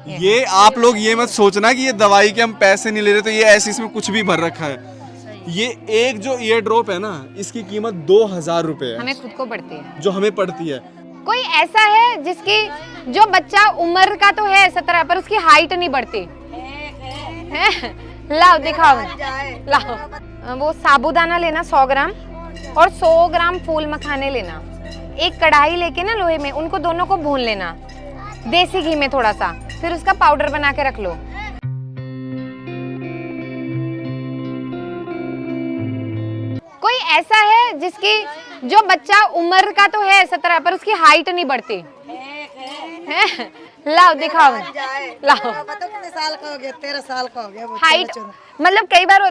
ये आप लोग ये मत सोचना कि ये दवाई के हम पैसे नहीं ले रहे, तो ये ऐसे इसमें कुछ भी भर रखा है। ये एक जो ईयर ड्रॉप है ना, इसकी कीमत 2000 रुपए है, हमें खुद को पड़ती है। जो हमें पड़ती है। कोई ऐसा है जिसकी जो बच्चा उम्र का तो है 17 पर उसकी हाइट नहीं बढ़ती है? लाओ दिखाओ, लाओ। वो साबूदाना लेना 100 ग्राम और 100 ग्राम फूल मखाने लेना। एक कढ़ाई लेके ना लोहे में, उनको दोनों को भून लेना देसी घी में थोड़ा सा, फिर उसका पाउडर बना के रख लो। कोई ऐसा है जिसकी जो बच्चा उम्र का तो है 17 पर उसकी हाइट नहीं बढ़ती है? लाओ दिखाओ, लाओ। कितने साल का हो गया? 13 साल का हो गया। हाइट मतलब कई बार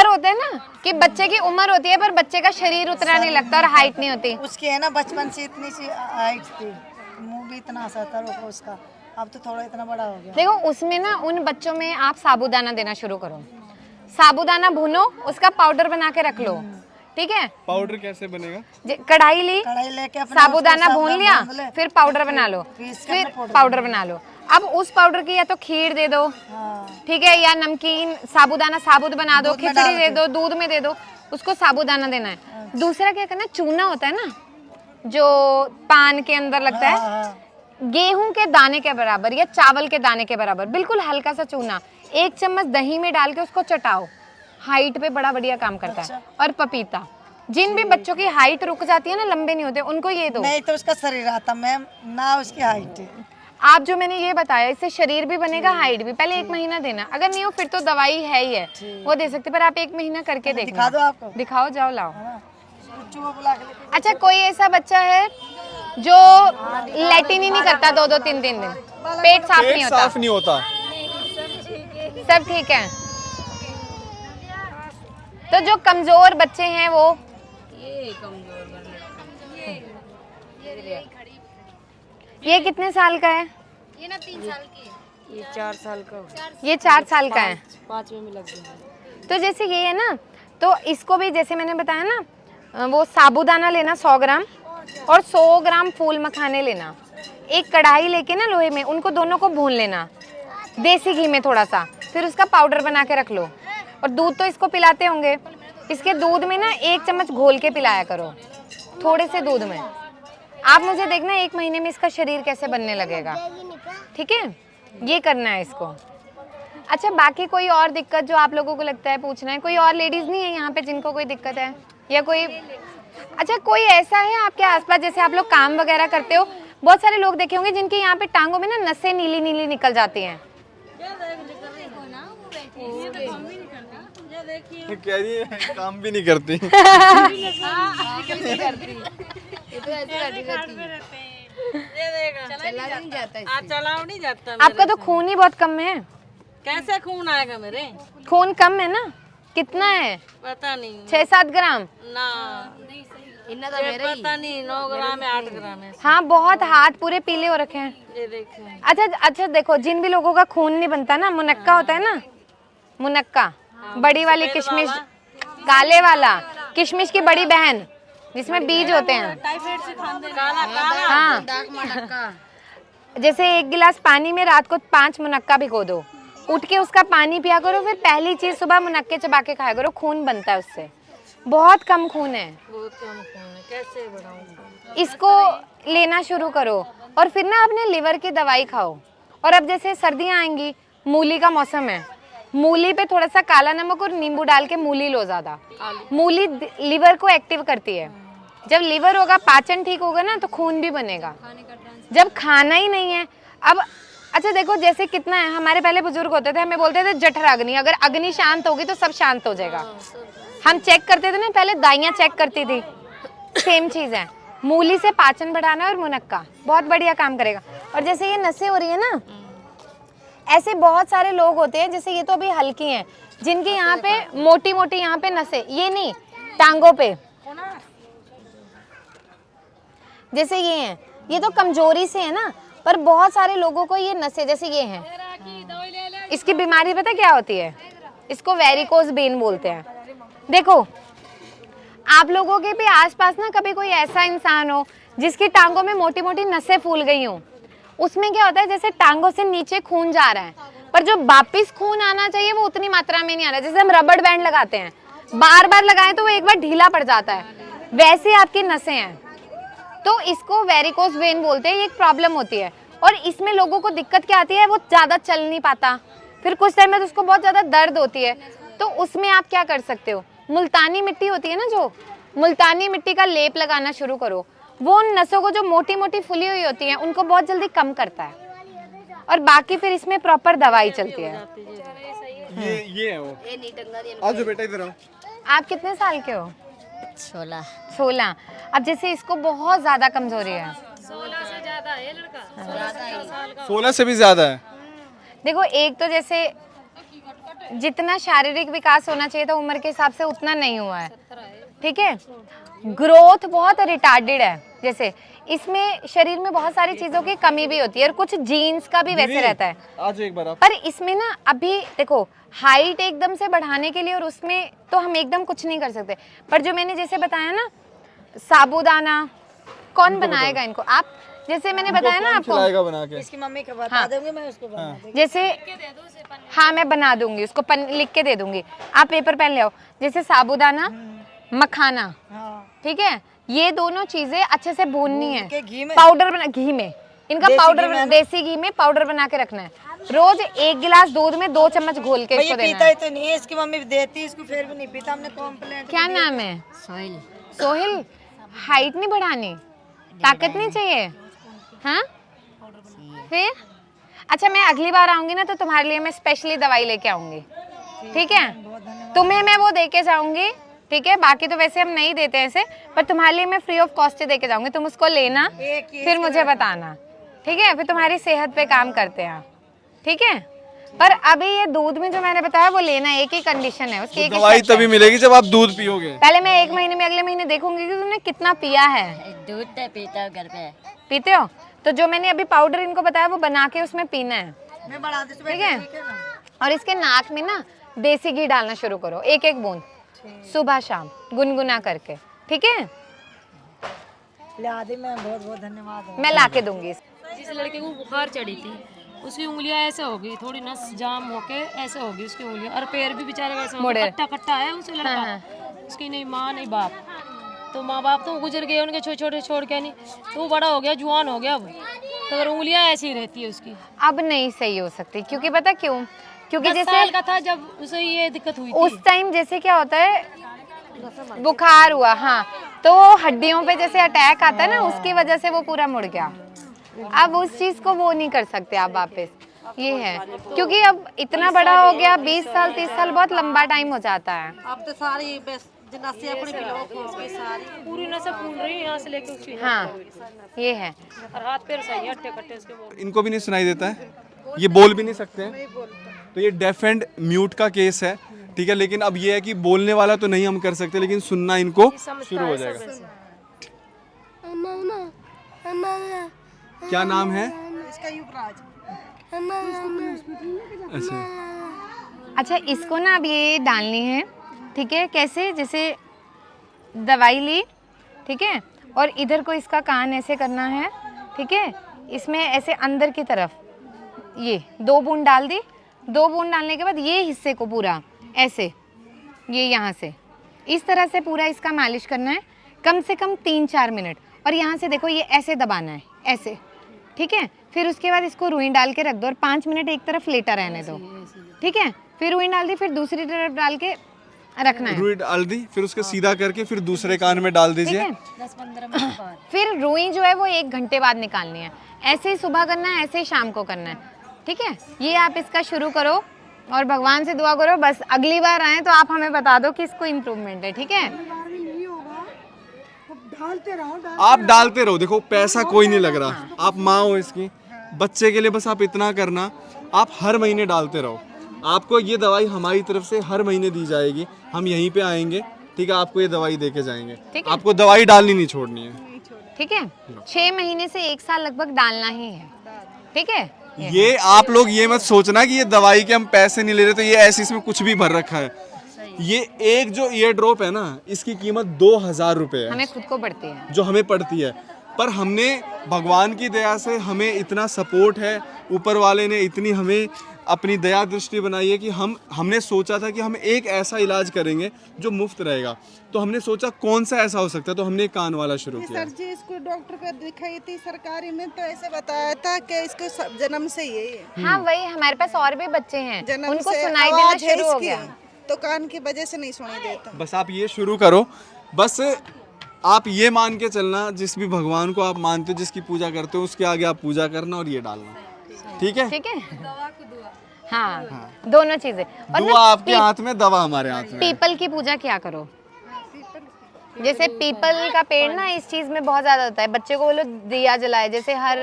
होता है ना कि बच्चे की उम्र होती है पर बच्चे का शरीर उतना नहीं लगता और हाइट नहीं होती। उसकी है ना बचपन से इतनी सी हाइट थी, मुंह भी इतना सा था उसका, अब तो थोड़ा इतना बड़ा हो गया। देखो उसमें ना उन बच्चों में आप साबूदाना देना शुरू करो। साबूदाना भूनो, उसका पाउडर बना के रख लो, ठीक है? पाउडर कैसे बनेगा? कढ़ाई ली, कढ़ाई लेके साबूदाना भून लिया, फिर पाउडर बना लो, फिर पाउडर बना लो। अब उस पाउडर की या तो खीर दे दो, ठीक है, या नमकीन साबूदाना साबुत बना दो, खिचड़ी दे दो, दूध में दे दो, उसको साबूदाना देना है। दूसरा क्या करना, चूना होता है ना जो पान के अंदर लगता है, गेहूं के दाने के बराबर या चावल के दाने के बराबर बिल्कुल हल्का सा चूना 1 चम्मच दही में डाल के उसको चटाओ, हाइट पे बड़ा बढ़िया काम करता है। और पपीता, जिन भी बच्चों की हाइट रुक जाती है ना, लंबे नहीं होते, उनको ये दो। नहीं तो उसका शरीर आता मैम ना, उसकी हाइट है। आप जो मैंने ये बताया, इससे शरीर भी बनेगा, हाइट भी। पहले 1 महीना देना, अगर नहीं हो फिर तो दवाई है ही है, वो दे सकते, पर आप 1 महीना करके देखना। दिखा दो आपको, दिखाओ, जाओ लाओ। बुला के। अच्छा, कोई ऐसा बच्चा है जो लैट्रिन ही नहीं करता 2-2 3-3 दिन, पेट साफ नहीं होता? सब ठीक है। तो जो कमजोर बच्चे हैं वो ये कितने साल का है? ये ना 3 साल की है। ये 4 साल का, ये 4 साल का है। 5वें में लग गया। तो जैसे ये है ना, तो इसको भी जैसे मैंने बताया ना, वो साबूदाना लेना 100 ग्राम और 100 ग्राम फूल मखाने लेना। एक कढ़ाई लेके ना लोहे में, उनको दोनों को भून लेना देसी घी में थोड़ा सा, फिर उसका पाउडर बना के रख लो। और दूध तो इसको पिलाते होंगे, इसके दूध में ना 1 चम्मच घोल के पिलाया करो, थोड़े से दूध में। आप मुझे देखना 1 महीने में इसका शरीर कैसे बनने लगेगा, ठीक है? ये करना है इसको। अच्छा, बाकी कोई और दिक्कत जो आप लोगों को लगता है पूछना है? कोई और लेडीज नहीं है यहाँ पे जिनको कोई दिक्कत है या कोई? अच्छा, कोई ऐसा है आपके आसपास, जैसे आप लोग काम वगैरह करते हो, बहुत सारे लोग देखे होंगे जिनके यहाँ पे टांगों में ना नसें नीली नीली निकल जाती हैं। कह रही है काम भी नहीं करती। चलाओ नहीं जाता। आपका तो खून ही बहुत कम है। कैसे खून आएगा मेरे? खून कम है ना? कितना है? पता नहीं। 6-7 ग्राम ना, पता नहीं, 9 ग्राम है, 8 ग्राम है। हाँ, बहुत हाथ पूरे पीले हो रखे हैं। ये देखो। अच्छा देखो, जिन भी लोगों का खून नहीं बनता ना, मुनक्का होता है ना, मुनक्का, बड़ी वाली किशमिश, काले वाला किशमिश की बड़ी बहन जिसमें बीज होते हैं। हाँ, जैसे 1 गिलास पानी में रात को 5 मुनक्का भिगो दो, उठ के उसका पानी पिया करो, फिर पहली चीज सुबह मुनक्के चबा के खाया करो, खून बनता है उससे। बहुत कम खून है, बहुत कम खून है, कैसे बढ़ाऊं? इसको लेना शुरू करो और फिर ना अपने लिवर की दवाई खाओ। और अब जैसे सर्दियाँ आएंगी, मूली का मौसम है, मूली पे थोड़ा सा काला नमक और नींबू डाल के मूली लो ज़्यादा। मूली लिवर को एक्टिव करती है। जब लिवर होगा, पाचन ठीक होगा ना, तो खून भी बनेगा। जब खाना ही नहीं है, अब अच्छा देखो, जैसे कितना है, हमारे पहले बुजुर्ग होते थे, हमें बोलते थे जठर अग्नि, अगर अग्नि शांत होगी तो सब शांत हो जाएगा। हम चेक करते थे ना, पहले दाइयाँ चेक करती थी, सेम चीज़ है। मूली से पाचन बढ़ाना और मुनक्का बहुत बढ़िया काम करेगा। और जैसे ये नसें हो रही है ना, ऐसे बहुत सारे लोग होते हैं, जैसे ये तो अभी हल्की हैं, जिनके यहाँ पे मोटी मोटी यहाँ पे नसें, ये नहीं, टांगों पे, जैसे ये हैं, ये तो कमजोरी से है ना, पर बहुत सारे लोगों को ये नसें जैसे ये हैं, इसकी बीमारी पता क्या होती है? इसको वेरिकोज वेन बोलते हैं। देखो, आप लोगों के भी आसपास ना कभी कोई ऐसा इंसान हो जिसकी टांगों में मोटी मोटी नसें फूल गई हों, उसमें क्या होता है जैसे टांगों से नीचे खून जा रहा है, पर जो वापिस खून आना चाहिए वो उतनी मात्रा में नहीं आ रहा। जैसे हम रबड़ बैंड लगाते हैं, बार बार लगाएं तो वो एक बार ढीला पड़ जाता है, वैसे आपकी नसें हैं। तो इसको वेरिकोस वेन बोलते हैं, ये एक प्रॉब्लम होती है। और इसमें लोगों को दिक्कत क्या आती है, वो ज़्यादा चल नहीं पाता, फिर कुछ टाइम में उसको बहुत ज़्यादा दर्द होती है। तो उसमें आप क्या कर सकते हो, मुल्तानी मिट्टी होती है ना, जो मुल्तानी मिट्टी का लेप लगाना शुरू करो। वो उन नसों को जो मोटी मोटी फुली हुई होती हैं उनको बहुत जल्दी कम करता है। और बाकी फिर इसमें प्रॉपर दवाई चलती है। ये है वो। आज जो बेटा इधर आओ। आप कितने साल के हो? 16 16। अब जैसे इसको बहुत ज़्यादा कमजोरी है, 16 से ज्यादा है लड़का, 16 से भी ज्यादा है। देखो एक तो जैसे जितना शारीरिक विकास होना चाहिए था उम्र के हिसाब से उतना नहीं हुआ है, ठीक है। ग्रोथ बहुत रिटार्डेड है, जैसे इसमें शरीर में बहुत सारी चीजों की कमी भी होती है और कुछ जीन्स का भी वैसे रहता है। आज एक बार आप। पर इसमें ना अभी देखो हाइट एकदम से बढ़ाने के लिए और उसमें तो हम एकदम कुछ नहीं कर सकते, पर जो मैंने जैसे बताया ना साबूदाना, कौन बनाएगा इनको? आप जैसे मैंने बताया ना आपको, खिलाएगा बना के। इसकी मम्मी को बता दूंगी, मैं उसको बना दूंगी। जैसे हाँ मैं बना दूंगी, उसको लिख के दे दूंगी। आप पेपर पेन ले आओ। जैसे साबूदाना, मखाना, हाँ, ठीक है, ये दोनों चीजें अच्छे से भूननी है, के घी में, पाउडर बना, घी में इनका देसी पाउडर घी में। देसी घी में पाउडर बना के रखना है। रोज 1 गिलास दूध में 2 चम्मच घोल के भाई इसको ये देना पीता है। ही तो नहीं है, इसकी मम्मी देती, इसको फिर भी नहीं पीता। हमने कॉम्प्लेंट क्या नाम है? सोहिल सोहिल। हाइट नहीं बढ़ानी, ताकत नहीं चाहिए, हाँ? फिर अच्छा मैं अगली बार आऊंगी ना तो तुम्हारे लिए मैं स्पेशली दवाई लेके आऊंगी, ठीक है? तुम्हें मैं वो दे के जाऊंगी, ठीक है? बाकी तो वैसे हम नहीं देते ऐसे, पर तुम्हारे लिए मैं फ्री ऑफ कॉस्ट दे के जाऊंगी। तुम उसको लेना, फिर मुझे बताना, ठीक है? फिर तुम्हारी सेहत पे काम करते हैं, ठीक है? पर अभी ये दूध में जो मैंने बताया वो लेना, एक ही कंडीशन है उसकी, एक ही दवाई शर्त है। तभी मिलेगी जब आप दूध पियोगे। पहले मैं 1 महीने में, अगले महीने देखूंगी कि तुमने कितना पिया है। दूध तो पीता हूँ घर पे। पीते हो? तो जो मैंने अभी पाउडर इनको बताया वो बना के उसमें पीना है, मैं बढ़ा देती हूँ, ठीक है? ठीक है ना? और इसके नाक में ना देसी घी डालना शुरू करो, 1-1 बूंद सुबह शाम गुनगुना करके, ठीक है? ले आदि में बहुत बहुत धन्यवाद। मैं ला के दूंगी। जिस लड़के को बुखार चढ़ी थी उसकी उंगलियां ऐसे हो गई, थोड़ी नस जाम होके ऐसे हो गई उसकी उंगलियां, और पैर भी बेचारे वैसे हो गए, कट्टा कट्टा है उसे लड़का। हाँ, उसकी नहीं माँ नहीं बाप, तो माँ बाप तो गुजर गए उनके, छोटे छोटे छोड़ के, नहीं तो वो बड़ा हो गया, जुआन हो गया अब, तो अगर उंगलियां ऐसी ही रहती है उसकी। अब नहीं सही हो सकती, क्योंकि पता क्यों? क्योंकि 10 जैसे साल का था जब उसे ये दिक्कत हुई उस थी। टाइम जैसे क्या होता है, बुखार हुआ, हाँ, तो हड्डियों पे जैसे अटैक आता है ना, उसकी वजह से वो पूरा मुड़ गया। अब उस चीज को वो नहीं कर सकते आप वापस, ये है। क्योंकि अब इतना बड़ा हो गया, 20 साल 30 साल बहुत लंबा टाइम हो जाता है। अब तो सारी बस जनासी अपनी ब्लॉक हो गई सारी। पूरी नसें फूल रही है यहाँ से लेके उसकी, हाँ ये है। और हाथ पैर सही है, अट्टे कट्टे उसके बोल। इनको भी नहीं सुनाई देता है, ये बोल भी नहीं सकते हैं, तो ये डेफ एंड म्यूट का केस है, ठीक है। लेकिन अब ये है कि बोलने वाला तो नहीं हम कर सकते, लेकिन सुनना इनको शुरू हो जाएगा। क्या नाम है? इसका युवराज। अच्छा, अच्छा इसको ना अब ये डालनी है, ठीक है? कैसे? जैसे दवाई ली, ठीक है, और इधर को इसका कान ऐसे करना है, ठीक है? इसमें ऐसे अंदर की तरफ ये 2 बूंद डाल दी। 2 बूंद डालने के बाद ये हिस्से को पूरा ऐसे, ये यहाँ से इस तरह से पूरा इसका मालिश करना है, कम से कम 3-4 मिनट। और यहाँ से देखो ये ऐसे दबाना है, ऐसे, ठीक है? फिर उसके बाद इसको रुई डाल के रख दो और 5 मिनट एक तरफ लेटा रहने दो, ठीक है? फिर रुई डाल दी, फिर दूसरी तरफ डाल के रखना है, रुई डाल दी, फिर उसके सीधा करके फिर दूसरे कान में डाल ठीक दीजिए। है? 10-15 मिनट बाद फिर रुई जो है वो 1 घंटे बाद निकालनी है। ऐसे ही सुबह करना है, ऐसे ही शाम को करना है, ठीक है? ये आप इसका शुरू करो और भगवान से दुआ करो, बस अगली बार आए तो आप हमें बता दो कि इसको इम्प्रूवमेंट है, ठीक है? आप डालते रहो, देखो पैसा कोई नहीं लग रहा, आप माँ हो इसकी, बच्चे के लिए बस आप इतना करना, आप हर महीने डालते रहो। आपको ये दवाई हमारी तरफ से हर महीने दी जाएगी, हम यहीं पे आएंगे, ठीक है? आपको ये दवाई दे के जाएंगे, ठीक है। आपको दवाई डालनी नहीं छोड़नी है, ठीक है? 6 महीने से 1 साल लगभग डालना ही है, ठीक है? ये आप लोग ये मत सोचना कि ये दवाई के हम पैसे नहीं ले रहे, तो ये ऐसे इसमें कुछ भी भर रखा है। ये एक जो ईयर ड्रॉप है ना, इसकी कीमत 2000 रुपए है, हमें खुद को पड़ती है। जो हमें पड़ती है। पर हमने भगवान की दया से हमें इतना सपोर्ट है, ऊपर वाले ने इतनी हमें अपनी दया दृष्टि बनाई है कि हमने सोचा था कि हम एक ऐसा इलाज करेंगे जो मुफ्त रहेगा। तो हमने सोचा कौन सा ऐसा हो सकता है, तो हमने कान वाला शुरू किया। सर जी इसको डॉक्टर पे दिखाई थी सरकारी में, तो ऐसे बताया था कि इसको जन्म से ही है, हाँ वही, हमारे पास और भी बच्चे हैं, जन्म उनको से सुनाई देना आवाज है शुरू हो इसकी, गया। तो कान की वजह से नहीं सुनाई देता। बस आप ये शुरू करो, बस आप ये मान के चलना, जिस भी भगवान को आप मानते हो, जिसकी पूजा करते हो, उसके आगे आप पूजा करना और ये डालना, ठीक है? ठीक है, हाँ दोनों चीजें। और दुआ आपके हाथ में, दवा हमारे हाथ में। पीपल की पूजा क्या करो, जैसे पीपल का पेड़ ना इस चीज में बहुत ज्यादा होता है, बच्चे को बोलो दिया जलाए, जैसे हर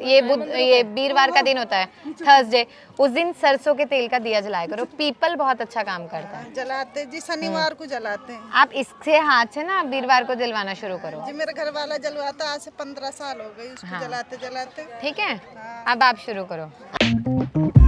ये वीरवार का दिन होता है, थर्सडे, उस दिन सरसों के तेल का दिया जलाया करो। पीपल बहुत अच्छा काम करता है। जलाते जी, शनिवार को जलाते हैं आप इससे हाथ से ना वीरवार को जलवाना शुरू करो। जी। मेरा घर वाला जलवाता, आज से 15 साल हो गए उसको जलाते जलाते। ठीक है, अब आप शुरू करो।